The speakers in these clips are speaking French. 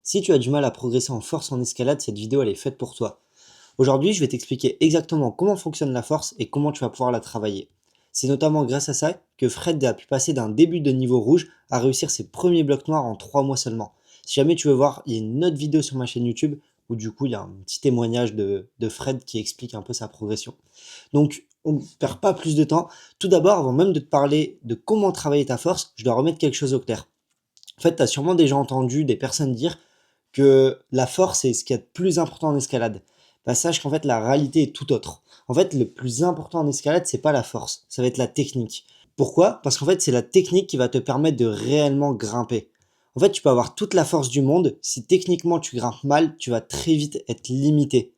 Si tu as du mal à progresser en force en escalade, cette vidéo elle est faite pour toi. Aujourd'hui, je vais t'expliquer exactement comment fonctionne la force et comment tu vas pouvoir la travailler. C'est notamment grâce à ça que Fred a pu passer d'un début de niveau rouge à réussir ses premiers blocs noirs en 3 mois seulement. Si jamais tu veux voir, il y a une autre vidéo sur ma chaîne YouTube où du coup il y a un petit témoignage de Fred qui explique un peu sa progression. Donc on ne perd pas plus de temps. Tout d'abord, avant même de te parler de comment travailler ta force, je dois remettre quelque chose au clair. En fait, tu as sûrement déjà entendu des personnes dire que la force est ce qu'il y a de plus important en escalade. Bah, sache qu'en fait, la réalité est tout autre. En fait, le plus important en escalade, c'est pas la force, ça va être la technique. Pourquoi? Parce qu'en fait, c'est la technique qui va te permettre de réellement grimper. En fait, tu peux avoir toute la force du monde, si techniquement tu grimpes mal, tu vas très vite être limité.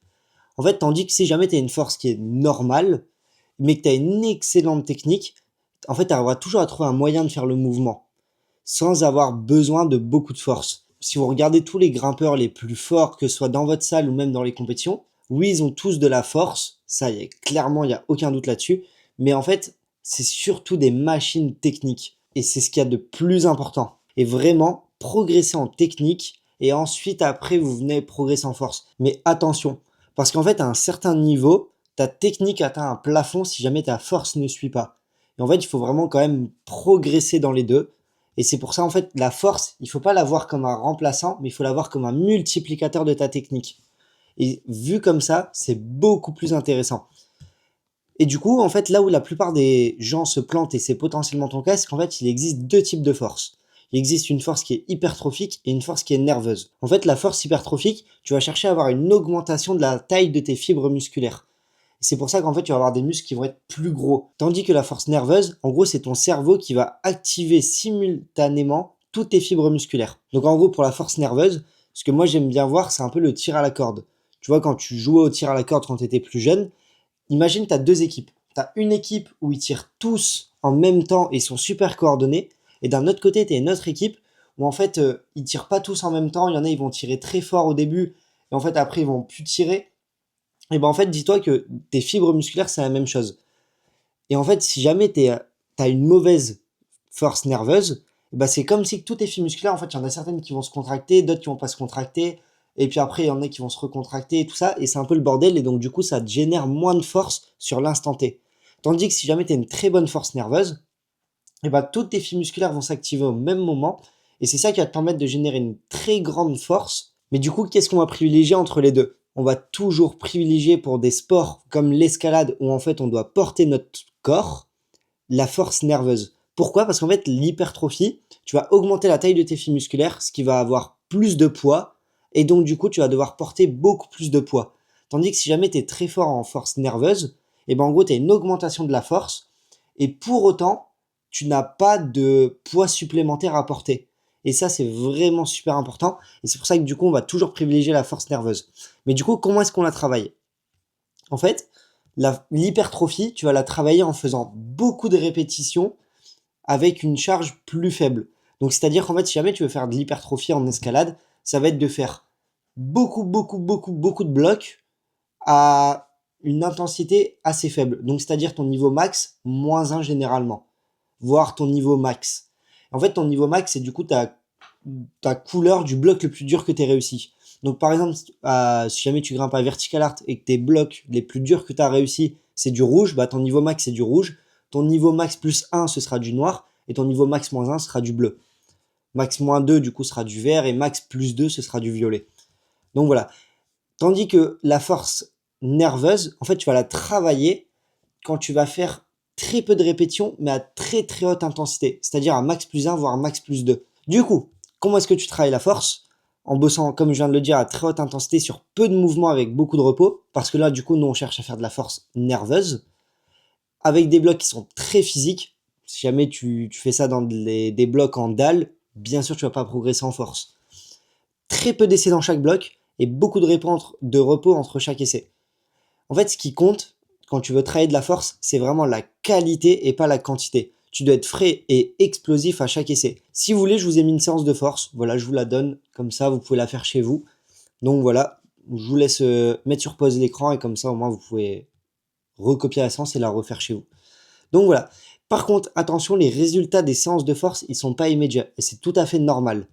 En fait, tandis que si jamais tu as une force qui est normale, mais que tu as une excellente technique, en fait, tu arriveras toujours à trouver un moyen de faire le mouvement sans avoir besoin de beaucoup de force. Si vous regardez tous les grimpeurs les plus forts, que ce soit dans votre salle ou même dans les compétitions, oui, ils ont tous de la force, ça y est, clairement, il n'y a aucun doute là-dessus, mais en fait, c'est surtout des machines techniques, et c'est ce qu'il y a de plus important. Et vraiment, progresser en technique, et ensuite, après, vous venez progresser en force. Mais attention, parce qu'en fait, à un certain niveau, ta technique atteint un plafond si jamais ta force ne suit pas. Et en fait, il faut vraiment quand même progresser dans les deux, et c'est pour ça, en fait, la force, il faut pas la voir comme un remplaçant, mais il faut la voir comme un multiplicateur de ta technique. Et vu comme ça, c'est beaucoup plus intéressant. Et du coup, en fait, là où la plupart des gens se plantent, et c'est potentiellement ton cas, c'est qu'en fait, il existe deux types de force. Il existe une force qui est hypertrophique et une force qui est nerveuse. En fait, la force hypertrophique, tu vas chercher à avoir une augmentation de la taille de tes fibres musculaires. C'est pour ça qu'en fait, tu vas avoir des muscles qui vont être plus gros. Tandis que la force nerveuse, en gros, c'est ton cerveau qui va activer simultanément toutes tes fibres musculaires. Donc en gros, pour la force nerveuse, ce que moi j'aime bien voir, c'est un peu le tir à la corde. Tu vois, quand tu jouais au tir à la corde quand tu étais plus jeune, imagine tu as deux équipes. Tu as une équipe où ils tirent tous en même temps et sont super coordonnés. Et d'un autre côté, tu as une autre équipe où en fait, ils tirent pas tous en même temps. Il y en a, ils vont tirer très fort au début. Et en fait, après, ils vont plus tirer. Et ben en fait, dis-toi que tes fibres musculaires, c'est la même chose. Et en fait, si jamais tu as une mauvaise force nerveuse, bah c'est comme si tous tes fibres musculaires, en fait, il y en a certaines qui vont se contracter, d'autres qui vont pas se contracter, et puis après, il y en a qui vont se recontracter et tout ça, et c'est un peu le bordel, et donc du coup, ça te génère moins de force sur l'instant T. Tandis que si jamais tu as une très bonne force nerveuse, et bah toutes tes fibres musculaires vont s'activer au même moment, et c'est ça qui va te permettre de générer une très grande force. Mais du coup, qu'est-ce qu'on va privilégier entre les deux? On va toujours privilégier pour des sports comme l'escalade, où en fait on doit porter notre corps, la force nerveuse. Pourquoi? Parce qu'en fait, l'hypertrophie, tu vas augmenter la taille de tes fibres musculaires, ce qui va avoir plus de poids, et donc du coup, tu vas devoir porter beaucoup plus de poids. Tandis que si jamais tu es très fort en force nerveuse, et ben en gros, tu as une augmentation de la force, et pour autant, tu n'as pas de poids supplémentaire à porter. Et ça, c'est vraiment super important, et c'est pour ça que du coup, on va toujours privilégier la force nerveuse. Mais du coup, comment est-ce qu'on la travaille? En fait, l'hypertrophie, tu vas la travailler en faisant beaucoup de répétitions avec une charge plus faible. Donc, c'est-à-dire qu'en fait, si jamais tu veux faire de l'hypertrophie en escalade, ça va être de faire beaucoup de blocs à une intensité assez faible. Donc, c'est-à-dire ton niveau max, moins un généralement, voire ton niveau max. En fait, ton niveau max, c'est du coup ta couleur du bloc le plus dur que tu as réussi. Donc, par exemple, si jamais tu grimpes à Vertical Art et que tes blocs les plus durs que tu as réussi, c'est du rouge, bah ton niveau max, c'est du rouge. Ton niveau max plus 1, ce sera du noir. Et ton niveau max moins 1 sera du bleu. Max moins 2, du coup, sera du vert. Et max plus 2, ce sera du violet. Donc voilà. Tandis que la force nerveuse, en fait, tu vas la travailler quand tu vas faire très peu de répétitions, mais à très très haute intensité. C'est-à-dire à max plus 1, voire max plus 2. Du coup, comment est-ce que tu travailles la force? En bossant, comme je viens de le dire, à très haute intensité sur peu de mouvements avec beaucoup de repos. Parce que là, du coup, nous, on cherche à faire de la force nerveuse. Avec des blocs qui sont très physiques. Si jamais tu fais ça dans des blocs en dalle, bien sûr, tu vas pas progresser en force. Très peu d'essais dans chaque bloc et beaucoup de repos entre chaque essai. En fait, ce qui compte quand tu veux travailler de la force, c'est vraiment la qualité et pas la quantité. Tu dois être frais et explosif à chaque essai. Si vous voulez, je vous ai mis une séance de force. Voilà, je vous la donne. Comme ça, vous pouvez la faire chez vous. Donc voilà, je vous laisse mettre sur pause l'écran et comme ça, au moins, vous pouvez recopier la séance et la refaire chez vous. Donc voilà. Par contre, attention, les résultats des séances de force, ils sont pas immédiats et c'est tout à fait normal.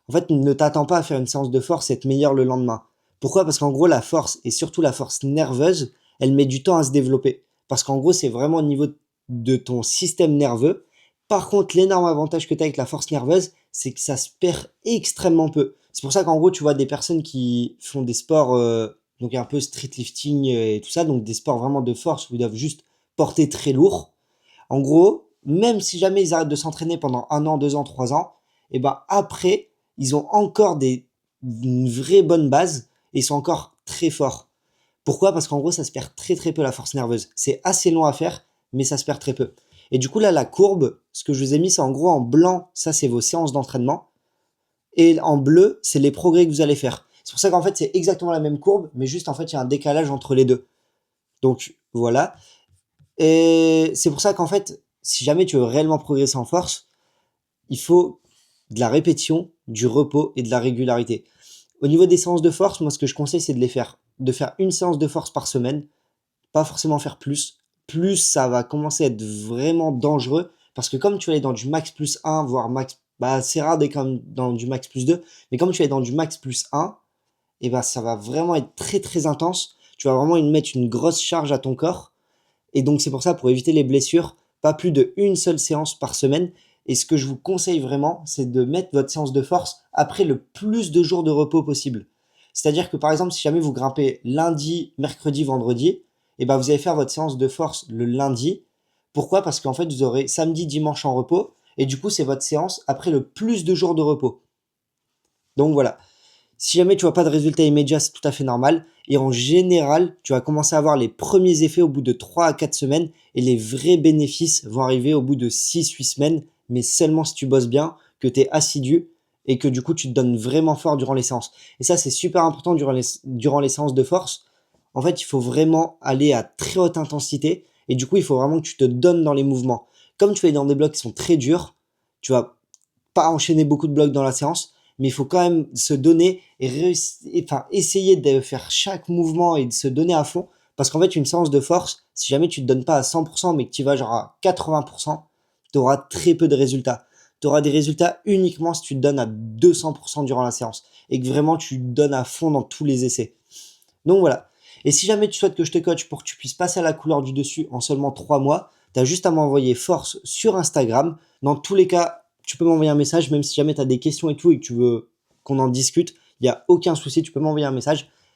En fait, ne t'attends pas à faire une séance de force et être meilleur le lendemain. Pourquoi? Parce qu'en gros, la force, et surtout la force nerveuse, elle met du temps à se développer. Parce qu'en gros, c'est vraiment au niveau de ton système nerveux. Par contre, l'énorme avantage que tu as avec la force nerveuse, c'est que ça se perd extrêmement peu. C'est pour ça qu'en gros, tu vois des personnes qui font des sports, donc un peu street lifting et tout ça, donc des sports vraiment de force où ils doivent juste porter très lourd. En gros, même si jamais ils arrêtent de s'entraîner pendant 1 an, 2 ans, 3 ans, et ben après, ils ont encore une vraie bonne base et ils sont encore très forts. Pourquoi? Parce qu'en gros, ça se perd très très peu la force nerveuse. C'est assez long à faire, mais ça se perd très peu. Et du coup, là, la courbe, ce que je vous ai mis, c'est en gros en blanc, ça c'est vos séances d'entraînement. Et en bleu, c'est les progrès que vous allez faire. C'est pour ça qu'en fait, c'est exactement la même courbe, mais juste en fait, il y a un décalage entre les deux. Donc voilà. Et c'est pour ça qu'en fait, si jamais tu veux réellement progresser en force, il faut de la répétition, du repos et de la régularité. Au niveau des séances de force, moi ce que je conseille c'est de faire une séance de force par semaine, pas forcément faire plus. Plus ça va commencer à être vraiment dangereux parce que comme tu vas aller dans du max plus 1, voire max, bah c'est rare d'être comme dans du max plus 2, mais comme tu vas aller dans du max plus 1, et ben ça va vraiment être très très intense. Tu vas vraiment mettre une grosse charge à ton corps et donc c'est pour ça, pour éviter les blessures, pas plus de une seule séance par semaine. Et ce que je vous conseille vraiment, c'est de mettre votre séance de force après le plus de jours de repos possible. C'est-à-dire que par exemple, si jamais vous grimpez lundi, mercredi, vendredi, et ben vous allez faire votre séance de force le lundi. Pourquoi? Parce qu'en fait, vous aurez samedi, dimanche en repos, et du coup, c'est votre séance après le plus de jours de repos. Donc voilà. Si jamais tu vois pas de résultats immédiats, c'est tout à fait normal. Et en général, tu vas commencer à avoir les premiers effets au bout de 3 à 4 semaines et les vrais bénéfices vont arriver au bout de 6-8 semaines, mais seulement si tu bosses bien, que tu es assidu et que du coup tu te donnes vraiment fort durant les séances. Et ça, c'est super important durant les séances de force. En fait, il faut vraiment aller à très haute intensité et du coup, il faut vraiment que tu te donnes dans les mouvements. Comme tu es dans des blocs qui sont très durs, tu vas pas enchaîner beaucoup de blocs dans la séance, mais il faut quand même se donner et réussir, enfin, essayer de faire chaque mouvement et de se donner à fond. Parce qu'en fait, une séance de force, si jamais tu te donnes pas à 100%, mais que tu vas genre à 80%, tu auras très peu de résultats. Tu auras des résultats uniquement si tu te donnes à 200% durant la séance et que vraiment tu te donnes à fond dans tous les essais. Donc voilà. Et si jamais tu souhaites que je te coach pour que tu puisses passer à la couleur du dessus en seulement 3 mois, tu as juste à m'envoyer force sur Instagram. Dans tous les cas, tu peux m'envoyer un message, même si jamais tu as des questions et tout et que tu veux qu'on en discute, il n'y a aucun souci, tu peux m'envoyer un message.